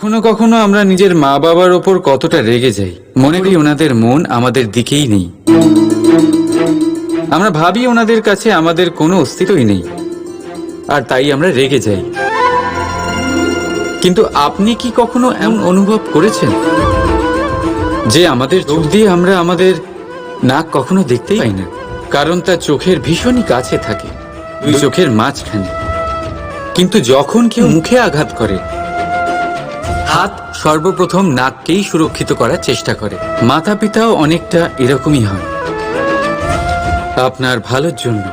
কখনো কখনো আমরা নিজের মা বাবার ওপর কতটা রেগে যাই, মনে করি ওনাদের মন আমাদের দিকেই নেই। আমরা ভাবি ওনাদের কাছে আমাদের কোনো অস্তিত্বই নেই, আর তাই আমরা রেগে যাই। কিন্তু আপনি কি কখনো এমন অনুভব করেছেন যে আমাদের চোখ দিয়ে আমরা আমাদের নাক কখনো দেখতেই পাই না, কারণ তা চোখের ভীষণই কাছে থাকে, দুই চোখের মাঝখানে। কিন্তু যখন কেউ মুখে আঘাত করে, হাত সর্বপ্রথম নাককেই সুরক্ষিত করার চেষ্টা করে। মাতা পিতাও অনেকটা এরকমই হয়। আপনার ভালোর জন্য,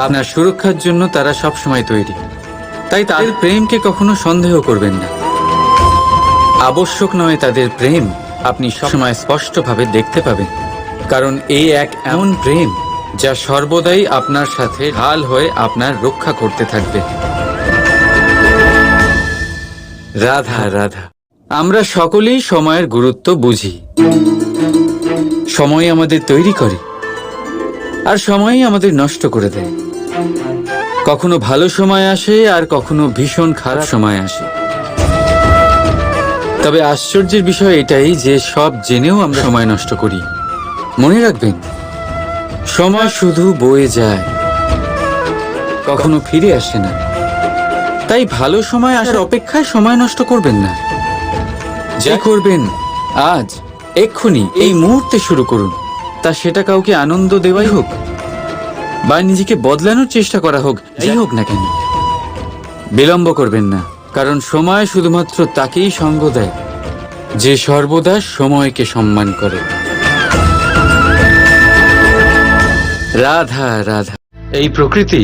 আপনার সুরক্ষার জন্য তারা সবসময় তৈরি। তাই তাদের প্রেমকে কখনো সন্দেহ করবেন না। আবশ্যক নয় তাদের প্রেম আপনি সবসময় স্পষ্টভাবে দেখতে পাবেন, কারণ এই এক এমন প্রেম যা সর্বদাই আপনার সাথে ঢাল হয়ে আপনার রক্ষা করতে থাকবে। রাধা রাধা। আমরা সকলেই সময়ের গুরুত্ব বুঝি। সময় আমাদের তৈরি করে, আর সময়ই আমাদের নষ্ট করে দেয়। কখনো ভালো সময় আসে, আর কখনো ভীষণ খারাপ সময় আসে। তবে আশ্চর্যের বিষয় এটাই যে সব জেনেও আমরা সময় নষ্ট করি। মনে রাখবেন, সময় শুধু বয়ে যায়, কখনো ফিরে আসে না। তাই ভালো সময় আসার অপেক্ষায় সময় নষ্ট করবেন না। যা করবেন আজ, এক্ষুনি, এই মুহূর্তে শুরু করুন। তা সেটা কাউকে আনন্দ দেওয়াই হোক, বা নিজেকে বদলানোর চেষ্টা করা হোক, যাই হোক না কেন, বিলম্ব করবেন না। কারণ সময় শুধুমাত্র তাকেই সঙ্গ দেয় যে সর্বদা সময়কে সম্মান করে। রাধা রাধা। এই প্রকৃতি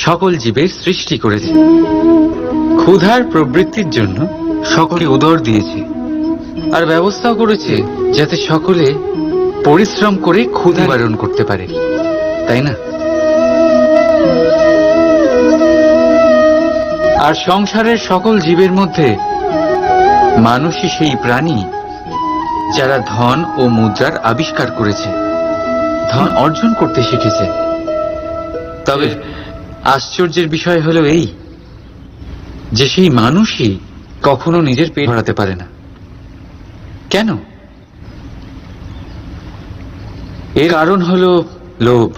সকল জীবের সৃষ্টি করেছে, ক্ষুধার প্রবৃত্তির জন্য সকলে উদর দিয়েছে, আর ব্যবস্থাও করেছে যাতে সকলে পরিশ্রম করে ক্ষুধা নিবারণ করতে পারে, তাই না? আর সংসারের সকল জীবের মধ্যে মানুষই সেই প্রাণী যারা ধন ও মুদ্রার আবিষ্কার করেছে, ধন অর্জন করতে শিখেছে। তবে আশ্চর্যের বিষয় হলো এই যে সেই মানুষই কখনো নিজের পেট ভরাতে পারে না। কেন? এর কারণ হলো লোভ।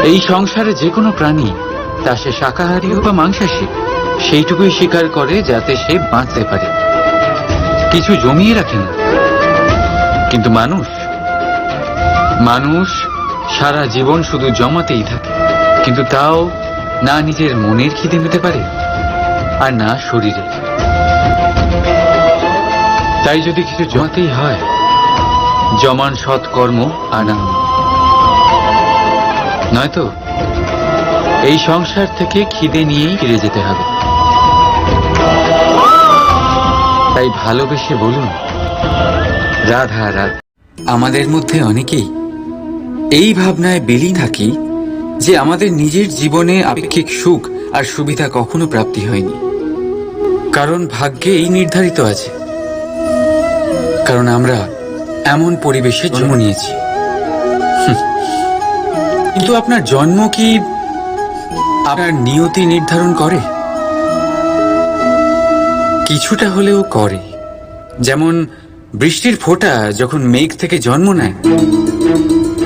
এই সংসারে যে কোনো প্রাণী, তা সে শাকাহারী হোক বা মাংসাশী, সেইটুকুই স্বীকার করে যাতে সে বাঁচতে পারে, কিছু জমিয়ে রাখে না। কিন্তু মানুষ সারা জীবন শুধু জমাতেই থাকে, কিন্তু তাও না নিজের মনের খিদে মেটাতে পারে, আর না শরীরে। তাই যদি কিছু জমাতেই হয়, জমান সৎকর্ম আর না, নয়তো এই সংসার থেকে খিদে নিয়েই ফিরে যেতে হবে। তাই ভালোবেসে বলুন রাধা রাধা। আমাদের মধ্যে অনেকেই এই ভাবনায় বিলীন থাকি যে আমাদের নিজের জীবনে আপেক্ষিক সুখ আর সুবিধা কখনো প্রাপ্তি হয়নি, কারণ ভাগ্যে এই নির্ধারিত আছে। কারণ আমরা এমন পরিবেশে জন্ম নিয়েছি। কিন্তু আপনার জন্ম কি আপনার নিয়তি নির্ধারণ করে? কিছুটা হলেও করে। যেমন বৃষ্টির ফোঁটা যখন মেঘ থেকে জন্ম নেয়,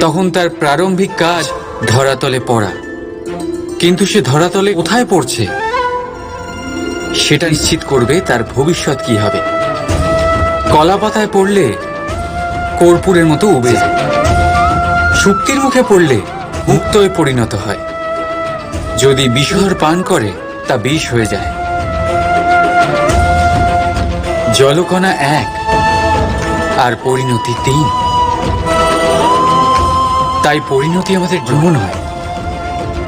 তখন তার প্রারম্ভিক কাজ ধরাতলে পড়া। কিন্তু সে ধরাতলে কোথায় পড়ছে সেটা নিশ্চিত করবে তার ভবিষ্যৎ কি হবে। কলা পাতায় পড়লে কর্পূরের মতো উবে যায়, শুক্তির মুখে পড়লে মুক্তয়ে পরিণত হয়, যদি বিষহর পান করে তা বিষ হয়ে যায়। জলকণা এক আর পরিণতি তিন। তাই পরিণতি আমাদের জন্ম নয়,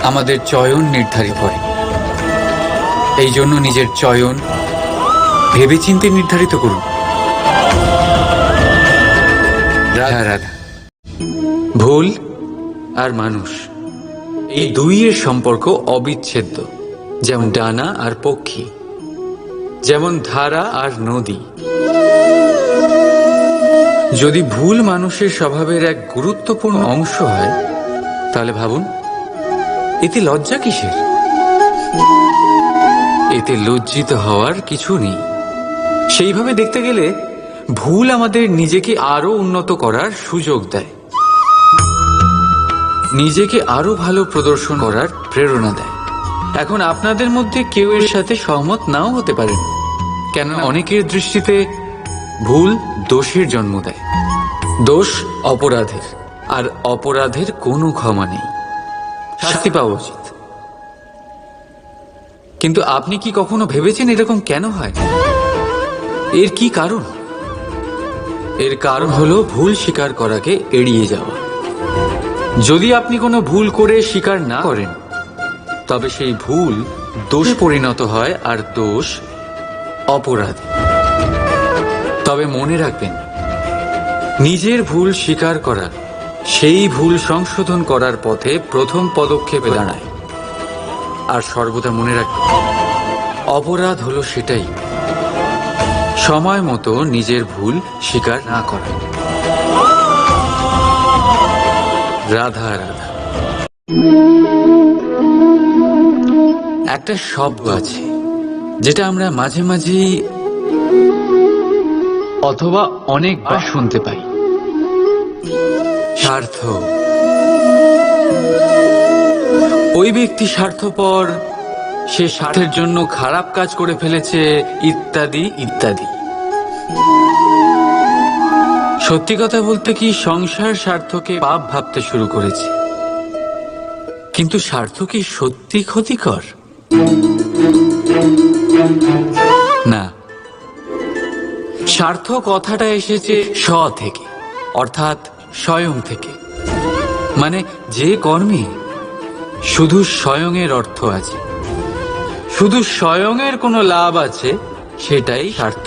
আমাদের চয়ন নির্ধারিত করে। এই জন্য নিজের চয়ন ভেবেচিন্তে নির্ধারিত করুন। রাধা রাধা। ভুল আর মানুষ, এই দুইয়ের সম্পর্ক অবিচ্ছেদ্য। যেমন ডানা আর পক্ষী, যেমন ধারা আর নদী। যদি ভুল মানুষের স্বভাবের এক গুরুত্বপূর্ণ অংশ হয়, তাহলে ভাবুন এতে লজ্জা কিসের? এতে লজ্জিত হওয়ার কিছু নেই। সেইভাবে দেখতে গেলে ভুল আমাদের নিজেকে আরো উন্নত করার সুযোগ দেয়, নিজেকে আরো ভালো প্রদর্শন করার প্রেরণা দেয়। এখন আপনাদের মধ্যে কেউ এর সাথে সহমত নাও হতে পারেন, কেন অনেকের দৃষ্টিতে ভুল দোষের জন্ম দেয়, দোষ অপরাধের, আর অপরাধের কোনো ক্ষমা নেই, শাস্তি পাওয়া উচিত। কিন্তু আপনি কি কখনো ভেবেছেন এরকম কেন হয়? এর কি কারণ? এর কারণ হলো ভুল স্বীকার করাকে এড়িয়ে যাওয়া। যদি আপনি কোনো ভুল করে স্বীকার না করেন, তবে সেই ভুল দোষে পরিণত হয়, আর দোষ অপরাধ। তবে মনে রাখবেন, নিজের ভুল স্বীকার করা সেই ভুল সংশোধন করার পথে প্রথম পদক্ষেপে দাঁড়ায়। আর সর্বদা মনে রাখবেন, অপরাধ হলো সেটাই সময় মতো নিজের ভুল স্বীকার না করা। রাধা রাধা। একটা শব্দ আছে যেটা আমরা মাঝে মাঝে অথবা অনেকবার শুনতে পাই, স্বার্থ। ওই ব্যক্তি স্বার্থপর, সে স্বার্থের জন্য খারাপ কাজ করে ফেলেছে, ইত্যাদি ইত্যাদি। সত্যি কথা বলতে কি, সংসার স্বার্থকে পাপ ভাবতে শুরু করেছে। কিন্তু স্বার্থ কি সত্যি ক্ষতিকর? না। স্বার্থ কথাটা এসেছে স থেকে, অর্থাৎ স্বয়ং থেকে। মানে যে কর্মে শুধু স্বয়ংয়ের অর্থ আছে, শুধু স্বয়ংয়ের কোনো লাভ আছে, সেটাই স্বার্থ।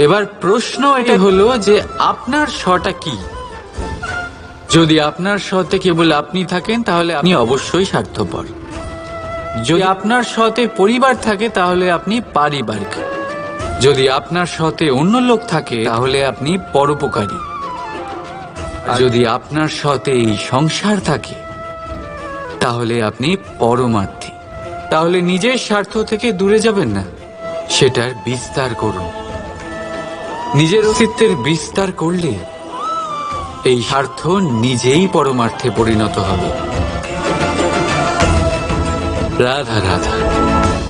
এবার প্রশ্ন এটা হলো যে আপনার স্বটা কি? যদি আপনার স্বতে কেবল আপনি থাকেন, তাহলে আপনি অবশ্যই স্বার্থপর। যদি আপনার স্বতে পরিবার থাকে, তাহলে আপনি পারিবারিক। যদি আপনার স্বতে অন্য লোক থাকে, তাহলে আপনি পরোপকারী। যদি আপনার স্বতে এই সংসার থাকে, তাহলে আপনি পরমার্থী। তাহলে নিজের স্বার্থ থেকে দূরে যাবেন না, সেটার বিস্তার করুন। নিজের অস্তিত্বের বিস্তার করলে এই স্বার্থ নিজেই পরমার্থে পরিণত হবে। রাধা রাধা।